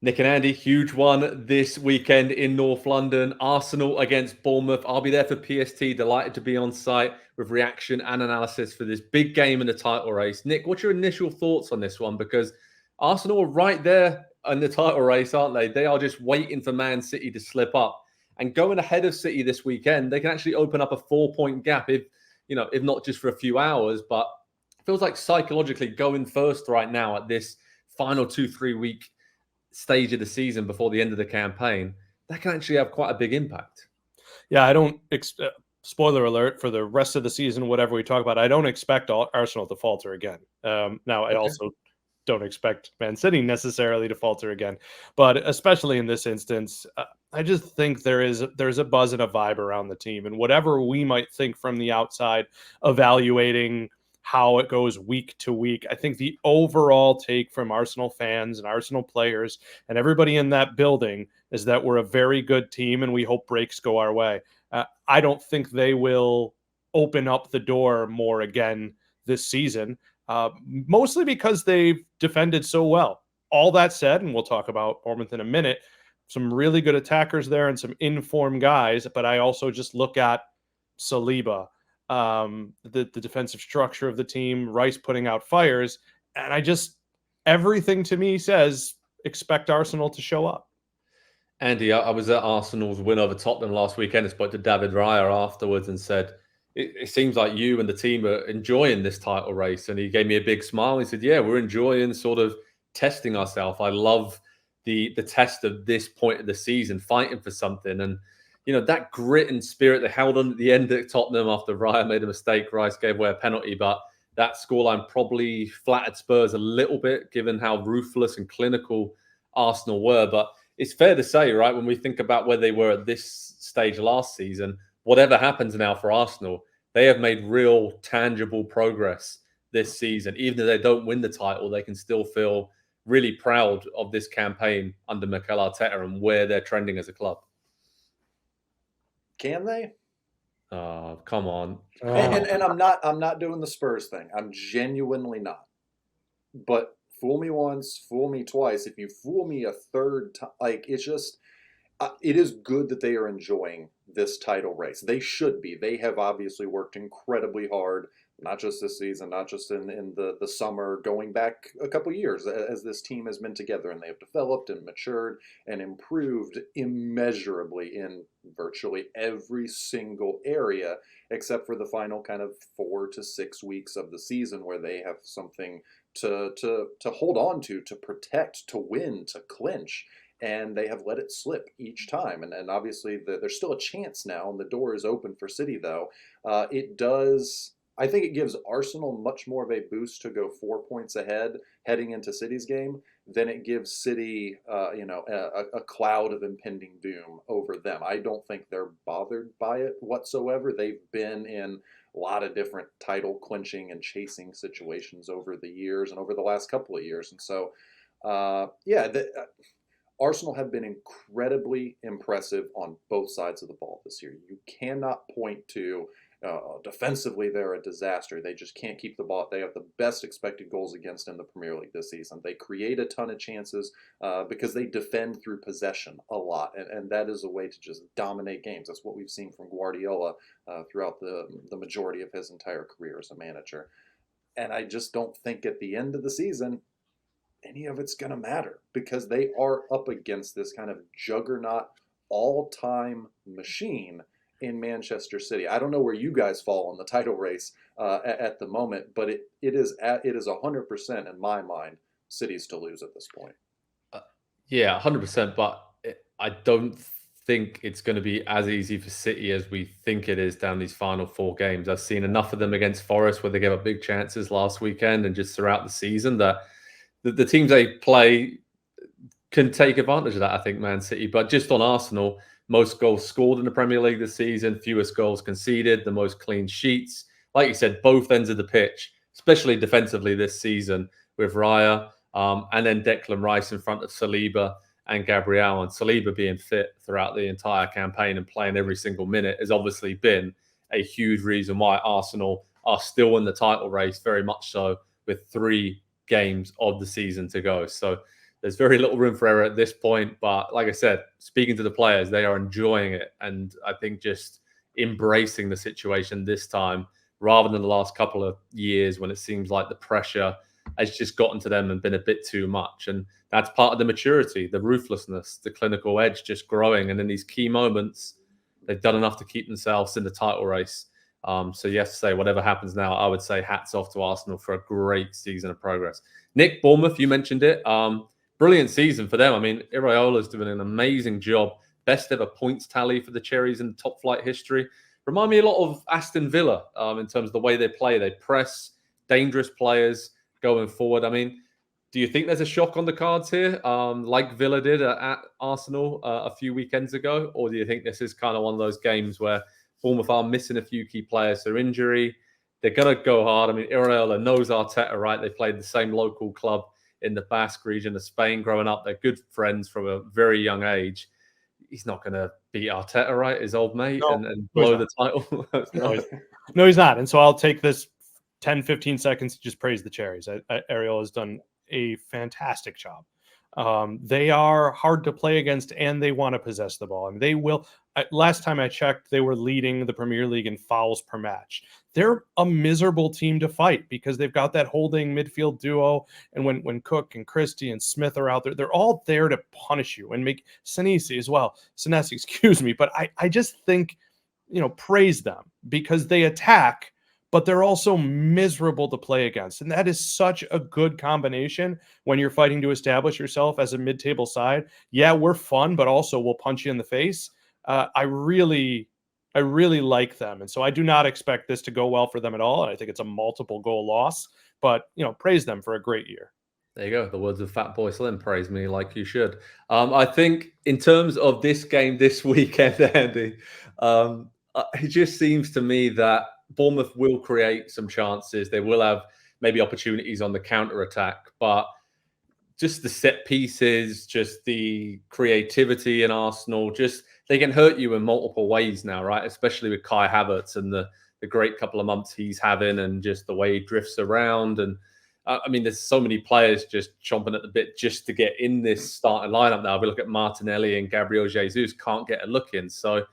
Nick and Andy, huge one this weekend in North London. Arsenal against Bournemouth. I'll be there for PST. Delighted to be on site with reaction and analysis for this big game in the title race. Nick, what's your initial thoughts on this one? Because Arsenal are right there in the title race, aren't they? They are just waiting for Man City to slip up. And going ahead of City this weekend, they can actually open up a 4-point gap if not just for a few hours, but it feels like psychologically going first right now at this final 2-3 week stage of the season before the end of the campaign, that can actually have quite a big impact. Yeah, I don't spoiler alert for the rest of the season, whatever we talk about, I don't expect Arsenal to falter again. Now, I also don't expect Man City necessarily to falter again, but especially in this instance, I just think there's a buzz and a vibe around the team, and whatever we might think from the outside, evaluating how it goes week to week, I think the overall take from Arsenal fans and Arsenal players and everybody in that building is that we're a very good team and we hope breaks go our way. I don't think they will open up the door more again this season, mostly because they've defended so well. All that said, and we'll talk about Bournemouth in a minute, some really good attackers there and some informed guys, but I also just look at Saliba, the defensive structure of the team, Rice putting out fires, and everything to me says expect Arsenal to show up. Andy, I was at Arsenal's win over Tottenham last weekend. I spoke to David Raya afterwards and said, it seems like you and the team are enjoying this title race. And he gave me a big smile. He said, yeah, we're enjoying sort of testing ourselves. I love the test of this point of the season, fighting for something. And, that grit and spirit they held on at the end at Tottenham after Raya made a mistake. Rice gave away a penalty, but that scoreline probably flattered Spurs a little bit, given how ruthless and clinical Arsenal were. But it's fair to say, right, when we think about where they were at this stage last season, whatever happens now for Arsenal, they have made real tangible progress this season. Even if they don't win the title, they can still feel really proud of this campaign under Mikel Arteta and where they're trending as a club. Can they? Oh, come on. And I'm not doing the Spurs thing. I'm genuinely not. But fool me once, fool me twice. If you fool me a third time, it's just, it is good that they are enjoying this title race. They should be. They have obviously worked incredibly hard, not just this season, not just in the summer, going back a couple years as this team has been together, and they have developed and matured and improved immeasurably in virtually every single area, except for the final kind of 4 to 6 weeks of the season where they have something to hold on to protect, to win, to clinch. And they have let it slip each time. And obviously, there's still a chance now, and the door is open for City, though. I think it gives Arsenal much more of a boost to go 4 points ahead heading into City's game than it gives City, a cloud of impending doom over them. I don't think they're bothered by it whatsoever. They've been in a lot of different title clinching and chasing situations over the years and over the last couple of years. And so, Arsenal have been incredibly impressive on both sides of the ball this year. You cannot point to defensively they're a disaster. They just can't keep the ball. They have the best expected goals against in the Premier League this season. They create a ton of chances because they defend through possession a lot, and that is a way to just dominate games. That's what we've seen from Guardiola throughout the majority of his entire career as a manager. And I just don't think at the end of the season any of it's going to matter, because they are up against this kind of juggernaut all-time machine in Manchester City. I don't know where you guys fall on the title race at the moment, but it is 100% in my mind City's to lose at this point. Yeah, 100%. But I don't think it's going to be as easy for City as we think it is down these final 4 games. I've seen enough of them against Forest where they gave up big chances last weekend and just throughout the season that the teams they play can take advantage of that, I think, Man City. But just on Arsenal, most goals scored in the Premier League this season, fewest goals conceded, the most clean sheets. Like you said, both ends of the pitch, especially defensively this season with Raya, and then Declan Rice in front of Saliba and Gabriel. And Saliba being fit throughout the entire campaign and playing every single minute has obviously been a huge reason why Arsenal are still in the title race, very much so, with 3 games of the season to go. So There's very little room for error at this point. But like I said, speaking to the players, they are enjoying it. And I think just embracing the situation this time, rather than the last couple of years when it seems like the pressure has just gotten to them and been a bit too much. And that's part of the maturity, the ruthlessness, the clinical edge just growing. And in these key moments, they've done enough to keep themselves in the title race. So you have to say, whatever happens now, I would say hats off to Arsenal for a great season of progress. Nick, Bournemouth, you mentioned it. Brilliant season for them. I mean, Iraola's doing an amazing job. Best ever points tally for the Cherries in top flight history. Remind me a lot of Aston Villa in terms of the way they play. They press, dangerous players going forward. I mean, do you think there's a shock on the cards here, like Villa did at Arsenal a few weekends ago? Or do you think this is kind of one of those games where Bournemouth are missing a few key players through injury? They're going to go hard. I mean, Iraola knows Arteta, right? They played the same local club in the Basque region of Spain growing up. They're good friends from a very young age. He's not going to beat Arteta, right? His old mate, and blow the title. No, he's not. And so I'll take this 10, 15 seconds to just praise the Cherries. Ariel has done a fantastic job. They are hard to play against, and they want to possess the ball. I mean, they will. Last time I checked, they were leading the Premier League in fouls per match. They're a miserable team to fight because they've got that holding midfield duo. And when Cook and Christie and Smith are out there, they're all there to punish you and make Senesi as well. Senesi, excuse me. But I just think, praise them because they attack, but they're also miserable to play against. And that is such a good combination when you're fighting to establish yourself as a mid-table side. Yeah, we're fun, but also we'll punch you in the face. I really like them. And so I do not expect this to go well for them at all. And I think it's a multiple goal loss, but praise them for a great year. There you go. The words of Fat Boy Slim. Praise me like you should. I think in terms of this game this weekend, Andy, it just seems to me that Bournemouth will create some chances. They will have maybe opportunities on the counter attack, but just the set pieces, just the creativity in Arsenal, they can hurt you in multiple ways now, right? Especially with Kai Havertz and the great couple of months he's having, and just the way he drifts around. And I mean, there's so many players just chomping at the bit just to get in this starting lineup now. We look at Martinelli and Gabriel Jesus, can't get a look in. So,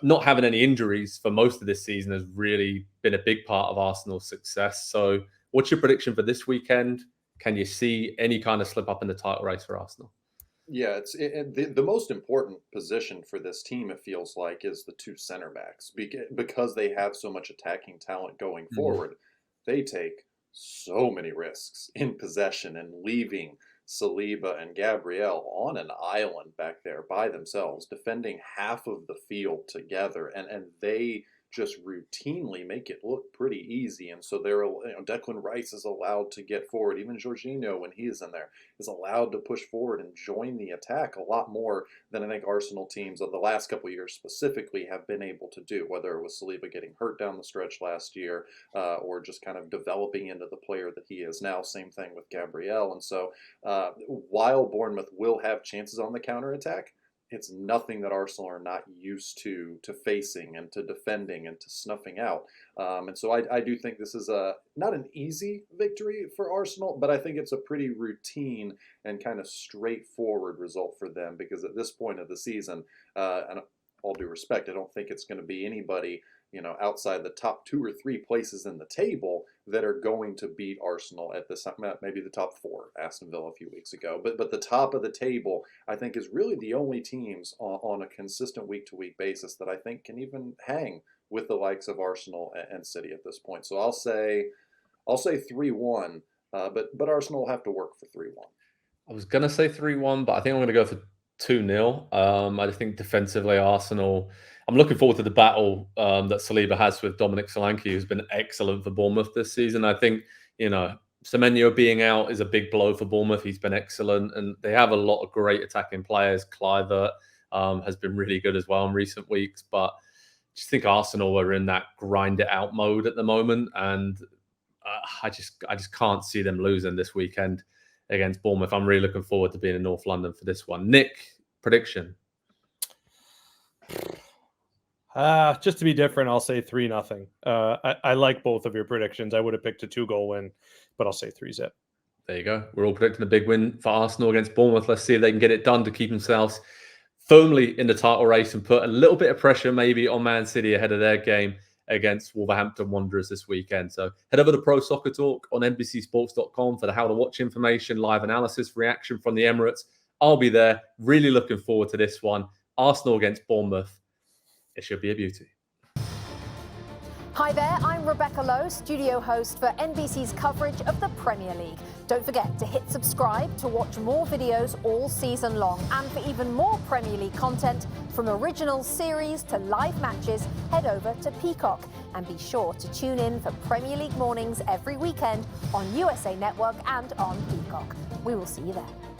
not having any injuries for most of this season has really been a big part of Arsenal's success. So what's your prediction for this weekend? Can you see any kind of slip up in the title race for Arsenal? Yeah, the most important position for this team, it feels like, is the two center backs. Because they have so much attacking talent going forward, they take so many risks in possession and leaving Saliba and Gabriel on an island back there by themselves, defending half of the field together, and they just routinely make it look pretty easy. And so Declan Rice is allowed to get forward. Even Jorginho, when he is in there, is allowed to push forward and join the attack a lot more than I think Arsenal teams of the last couple of years specifically have been able to do, whether it was Saliba getting hurt down the stretch last year or just kind of developing into the player that he is now. Same thing with Gabriel. And so while Bournemouth will have chances on the counterattack, it's nothing that Arsenal are not used to facing and to defending and to snuffing out. And so I do think this is not an easy victory for Arsenal, but I think it's a pretty routine and kind of straightforward result for them, because at this point of the season, and all due respect, I don't think it's going to be anybody outside the top 2 or 3 places in the table that are going to beat Arsenal at this, maybe the top 4, Aston Villa a few weeks ago. But the top of the table, I think, is really the only teams on a consistent week-to-week basis that I think can even hang with the likes of Arsenal and City at this point. So I'll say 3-1, but Arsenal will have to work for 3-1. I was going to say 3-1, but I think I'm going to go for 2-0. I just think defensively, Arsenal, I'm looking forward to the battle that Saliba has with Dominic Solanke, who's been excellent for Bournemouth this season. I think, Semenyo being out is a big blow for Bournemouth. He's been excellent, and they have a lot of great attacking players. Kluivert has been really good as well in recent weeks, but I just think Arsenal are in that grind it out mode at the moment, and I just can't see them losing this weekend against Bournemouth. I'm really looking forward to being in North London for this one. Nick, prediction? Just to be different, I'll say 3-0. I like both of your predictions. I would have picked a 2-goal win, but I'll say 3-0. There you go. We're all predicting a big win for Arsenal against Bournemouth. Let's see if they can get it done to keep themselves firmly in the title race and put a little bit of pressure maybe on Man City ahead of their game against Wolverhampton Wanderers this weekend. So head over to Pro Soccer Talk on NBCSports.com for the how to watch information, live analysis, reaction from the Emirates. I'll be there. Really looking forward to this one. Arsenal against Bournemouth. It should be a beauty. Hi there, I'm Rebecca Lowe, studio host for NBC's coverage of the Premier League. Don't forget to hit subscribe to watch more videos all season long. And for even more Premier League content, from original series to live matches, head over to Peacock. And be sure to tune in for Premier League mornings every weekend on USA Network and on Peacock. We will see you there.